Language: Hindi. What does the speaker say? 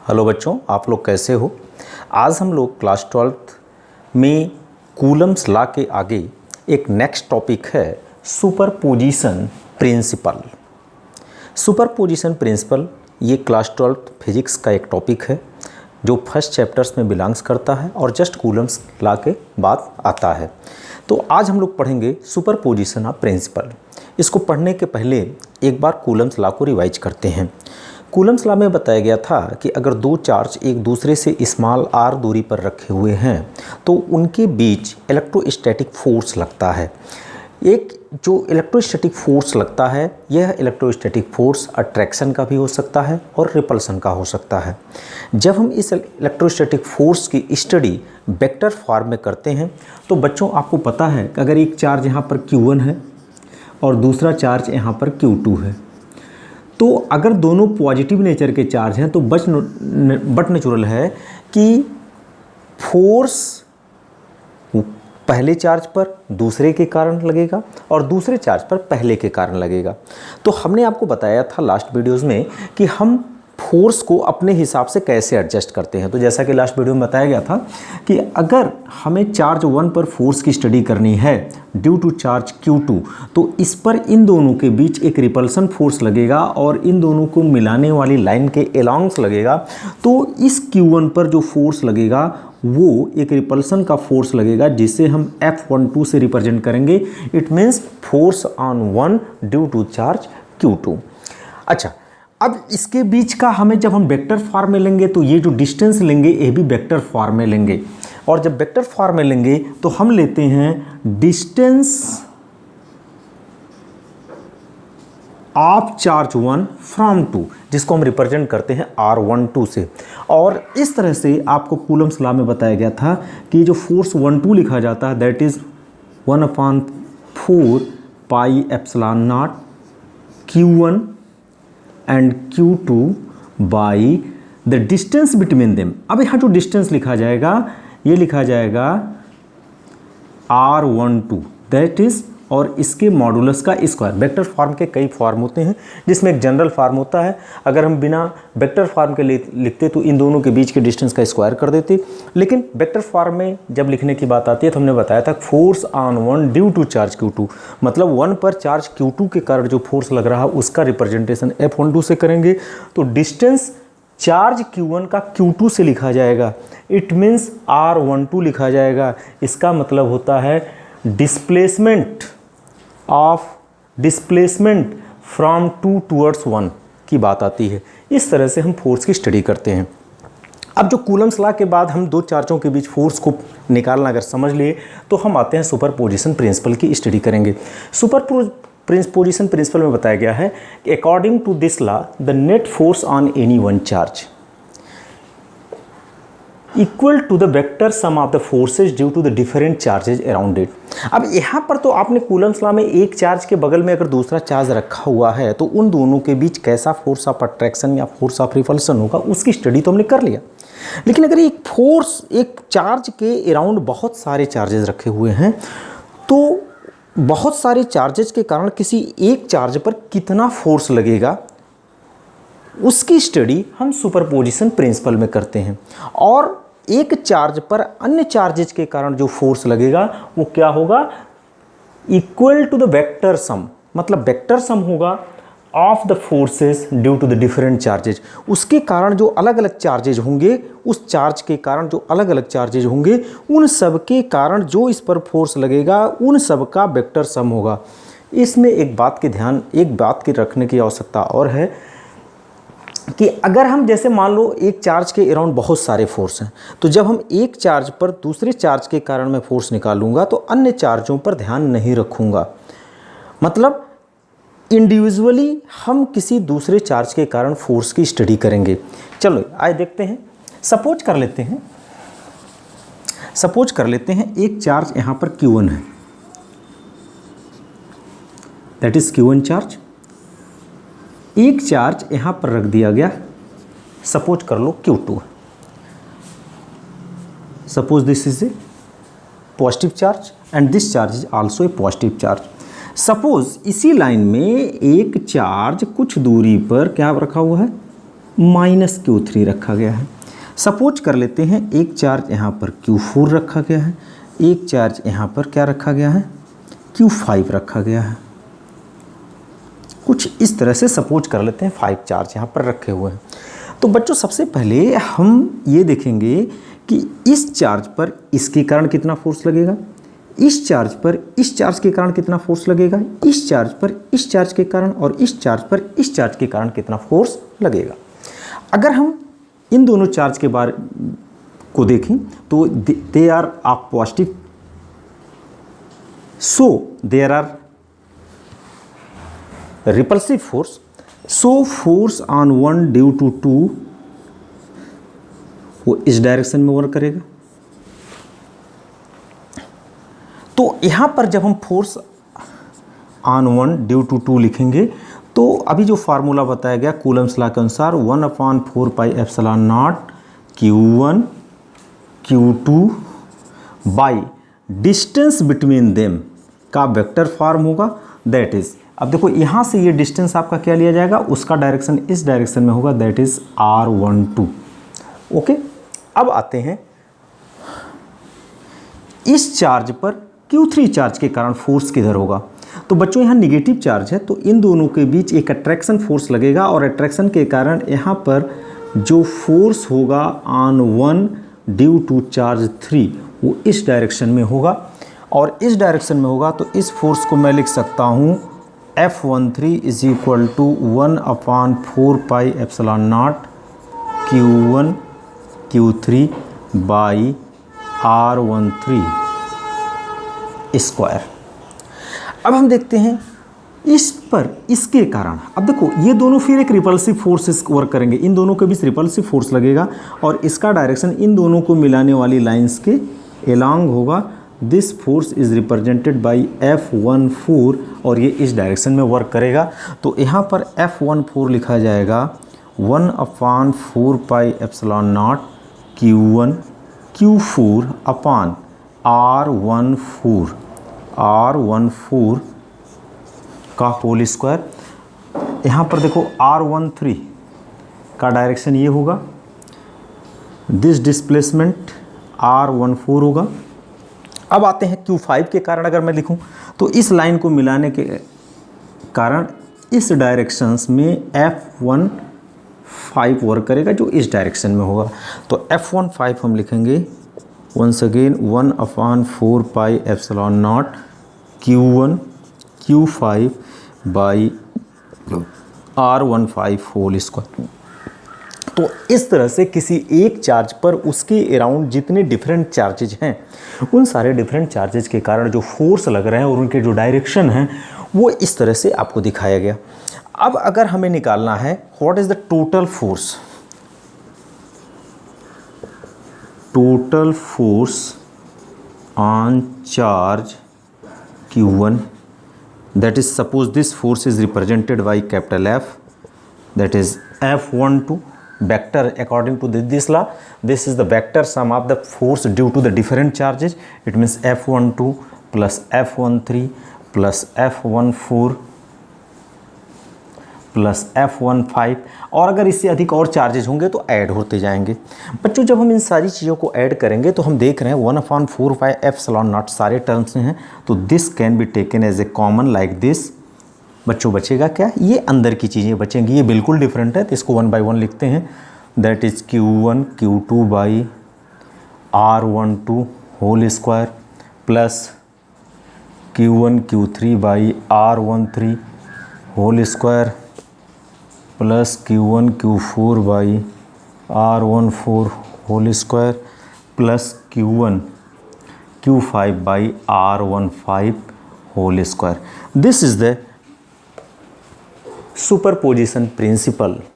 हेलो बच्चों, आप लोग कैसे हो। आज हम लोग क्लास 12th में कूलम्स लॉ के आगे एक नेक्स्ट टॉपिक है सुपरपोजिशन प्रिंसिपल। सुपरपोजिशन प्रिंसिपल ये क्लास 12th फिजिक्स का एक टॉपिक है जो फर्स्ट चैप्टर्स में बिलोंग्स करता है और जस्ट कूलम्स लॉ के बाद आता है। तो आज हम लोग पढ़ेंगे सुपरपोजिशन ऑफ प्रिंसिपल। इसको पढ़ने के पहले एक बार कूलम्स लॉ को रिवाइज करते हैं। कूलम्स लॉ में बताया गया था कि अगर दो चार्ज एक दूसरे से स्मॉल r दूरी पर रखे हुए हैं तो उनके बीच इलेक्ट्रोस्टैटिक फोर्स लगता है। एक जो इलेक्ट्रोस्टैटिक फोर्स लगता है यह इलेक्ट्रोस्टैटिक फोर्स अट्रैक्शन का भी हो सकता है और रिपल्सन का हो सकता है। जब हम इस इलेक्ट्रोस्टैटिक फोर्स की स्टडी वेक्टर फॉर्म में करते हैं तो बच्चों आपको पता है कि अगर एक चार्ज यहाँ पर Q1 है और दूसरा चार्ज यहाँ पर Q2 है, तो अगर दोनों पॉजिटिव नेचर के चार्ज हैं तो बट नेचुरल है कि फोर्स पहले चार्ज पर दूसरे के कारण लगेगा और दूसरे चार्ज पर पहले के कारण लगेगा। तो हमने आपको बताया था लास्ट वीडियोस में कि हम फोर्स को अपने हिसाब से कैसे एडजस्ट करते हैं। तो जैसा कि लास्ट वीडियो में बताया गया था कि अगर हमें चार्ज 1 पर फोर्स की स्टडी करनी है ड्यू टू चार्ज Q2, तो इस पर इन दोनों के बीच एक रिपल्सन फोर्स लगेगा और इन दोनों को मिलाने वाली लाइन के अलोंग्स लगेगा। तो इस Q1 पर जो फोर्स लगेगा वो एक रिपल्सन का फोर्स लगेगा जिसे हम F12 से रिप्रेजेंट करेंगे। It means force on 1 due to charge Q2। अच्छा, अब इसके बीच का हमें जब हम वेक्टर फॉर्म में लेंगे तो ये जो डिस्टेंस लेंगे ये भी वेक्टर फॉर्म में लेंगे, और जब वेक्टर फॉर्म में लेंगे तो हम लेते हैं डिस्टेंस ऑफ चार्ज 1 फ्रॉम 2, जिसको हम रिप्रेजेंट करते हैं R12 से। और इस तरह से आपको कूलम्स लॉ में बताया गया था कि जो फोर्स 12 लिखा जाता है that is 1/4 pi epsilon naught Q1 and Q2 by the distance between them. अब यहाँ जो डिस्टेंस लिखा जाएगा ये लिखा जाएगा R12 दैट इज, और इसके मॉडुलस का स्क्वायर। वेक्टर फॉर्म के कई फॉर्म होते हैं जिसमें एक जनरल फॉर्म होता है। अगर हम बिना वेक्टर फॉर्म के लिखते तो इन दोनों के बीच के डिस्टेंस का स्क्वायर कर देते, लेकिन वेक्टर फॉर्म में जब लिखने की बात आती है तो हमने बताया था force on 1 due to charge Q2, मतलब 1 पर चार्ज Q2 के कारण जो फोर्स लग रहा है उसका रिप्रेजेंटेशन F12 से करेंगे। तो डिस्टेंस चार्ज Q1 का Q2 से लिखा जाएगा, इट मीन्स R12 लिखा जाएगा। इसका मतलब होता है डिस्प्लेसमेंट फ्रॉम 2 टूवर्ड्स 1 की बात आती है। इस तरह से हम फोर्स की स्टडी करते हैं। अब जो कूलम्स लॉ के बाद हम दो चार्जों के बीच फोर्स को निकालना अगर समझ लिए तो हम आते हैं सुपरपोजिशन प्रिंसिपल की स्टडी करेंगे। सुपरपोजिशन प्रिंसिपल में बताया गया है कि according to this law the net force on any one charge equal to the vector sum of the forces due to the different charges around it. अब यहाँ पर तो आपने कूलम्स लॉ में एक चार्ज के बगल में अगर दूसरा चार्ज रखा हुआ है तो उन दोनों के बीच कैसा फोर्स ऑफ अट्रैक्शन या फोर्स ऑफ रिपल्सन होगा उसकी स्टडी तो हमने कर लिया। लेकिन अगर एक चार्ज के अराउंड बहुत सारे चार्जेस रखे हुए हैं तो बहुत सारे चार्जेस के कारण किसी एक चार्ज पर कितना फोर्स लगेगा उसकी स्टडी हम सुपरपोजिशन प्रिंसिपल में करते हैं। और एक चार्ज पर अन्य चार्जेस के कारण जो फोर्स लगेगा वो क्या होगा, equal to the vector sum, मतलब वेक्टर सम होगा of the forces due to the different charges. उसके कारण जो अलग अलग चार्जेज होंगे, उस चार्ज के कारण जो अलग अलग चार्जेज होंगे उन सब के कारण जो इस पर फोर्स लगेगा उन सब का वेक्टर सम होगा। इसमें एक बात की रखने की आवश्यकता और है कि अगर हम जैसे मान लो एक चार्ज के अराउंड बहुत सारे फोर्स हैं तो जब हम एक चार्ज पर दूसरे चार्ज के कारण मैं फोर्स निकालूंगा तो अन्य चार्जों पर ध्यान नहीं रखूंगा, मतलब इंडिविजुअली हम किसी दूसरे चार्ज के कारण फोर्स की स्टडी करेंगे। चलो आइए देखते हैं। सपोज कर लेते हैं एक चार्ज यहाँ पर Q1 है, दैट इज Q1 चार्ज। एक चार्ज यहाँ पर रख दिया गया, सपोज कर लो Q2। Suppose this is a positive charge and this charge is also a positive charge. Suppose इसी लाइन में एक चार्ज कुछ दूरी पर क्या रखा हुआ है, माइनस Q3 रखा गया है। सपोज कर लेते हैं एक चार्ज यहाँ पर Q4 रखा गया है, एक चार्ज यहाँ पर क्या रखा गया है, Q5 रखा गया है। कुछ इस तरह से सपोज कर लेते हैं 5 चार्ज यहाँ पर रखे हुए हैं। तो बच्चों सबसे पहले हम ये देखेंगे कि इस चार्ज पर इसके कारण कितना फोर्स लगेगा, इस चार्ज पर इस चार्ज के कारण कितना फोर्स लगेगा, इस चार्ज पर इस चार्ज के कारण और इस चार्ज पर इस चार्ज के कारण कितना फोर्स लगेगा। अगर हम इन दोनों चार्ज के बारे को देखें तो they are of positive, so there are repulsive force, so force on one due to two वो इस डायरेक्शन में वर्क करेगा। तो यहां पर जब हम force on one due to two लिखेंगे तो अभी जो फार्मूला बताया गया कूलम्स लॉ के अनुसार 1/4 pi epsilon naught Q1 Q2 by distance between them का वेक्टर फॉर्म होगा, दैट इज, अब देखो यहां से ये डिस्टेंस आपका क्या लिया जाएगा, उसका डायरेक्शन इस डायरेक्शन में होगा, दैट इज R12। ओके, अब आते हैं इस चार्ज पर Q3 चार्ज के कारण फोर्स किधर होगा। तो बच्चों यहाँ निगेटिव चार्ज है तो इन दोनों के बीच एक अट्रैक्शन फोर्स लगेगा और अट्रैक्शन के कारण यहाँ पर जो फोर्स होगा on one due to charge 3 वो इस डायरेक्शन में होगा और इस डायरेक्शन में होगा। तो इस फोर्स को मैं लिख सकता हूँ F13 is equal to 1/4 pi epsilon naught Q1 Q3 by R13 square. अब हम देखते हैं इस पर इसके कारण, अब देखो ये दोनों फिर एक रिपल्सिव फोर्स वर्क करेंगे, इन दोनों के बीच रिपल्सिव फोर्स लगेगा और इसका डायरेक्शन इन दोनों को मिलाने वाली लाइंस के एलॉन्ग होगा। This force is represented by F14 और ये इस डायरेक्शन में वर्क करेगा। तो यहाँ पर F14 लिखा जाएगा 1/4 pi epsilon naught Q1 Q4 अपान R14 का होल स्क्वायर। यहाँ पर देखो R13 का डायरेक्शन ये होगा, दिस डिस्प्लेसमेंट R14 होगा। अब आते हैं Q5 के कारण अगर मैं लिखूं तो इस लाइन को मिलाने के कारण इस डायरेक्शंस में F15 वर्क करेगा जो इस डायरेक्शन में होगा। तो F15 हम लिखेंगे once again 1/4 pi epsilon naught Q1 Q5 by R15 whole square. तो इस तरह से किसी एक चार्ज पर उसके अराउंड जितने डिफरेंट चार्जेज हैं उन सारे डिफरेंट चार्जेज के कारण जो फोर्स लग रहे हैं और उनके जो डायरेक्शन हैं वो इस तरह से आपको दिखाया गया। अब अगर हमें निकालना है what is the total force on charge Q1, that is suppose this force is represented by capital F, that is F12 vector according to this law. This is the vector sum of the force due to the different charges. It means F12 plus F13 plus F14 plus F15 और अगर इससे अधिक और चार्जेज होंगे तो ऐड होते जाएंगे। बच्चों जब हम इन सारी चीज़ों को ऐड करेंगे तो हम देख रहे हैं 1/4 पाई एप्सिलॉन नॉट सारे टर्म्स में हैं तो this can be taken as a common like this. बच्चों बचेगा क्या, ये अंदर की चीज़ें बचेंगी, ये बिल्कुल डिफरेंट है तो इसको 1 बाई 1 लिखते हैं, that is Q1 Q2 by R12 whole square plus Q1 Q3 by R13 whole square plus Q1 Q4 by R14 whole square plus Q1 Q5 by R15 whole square. This is the superposition principal.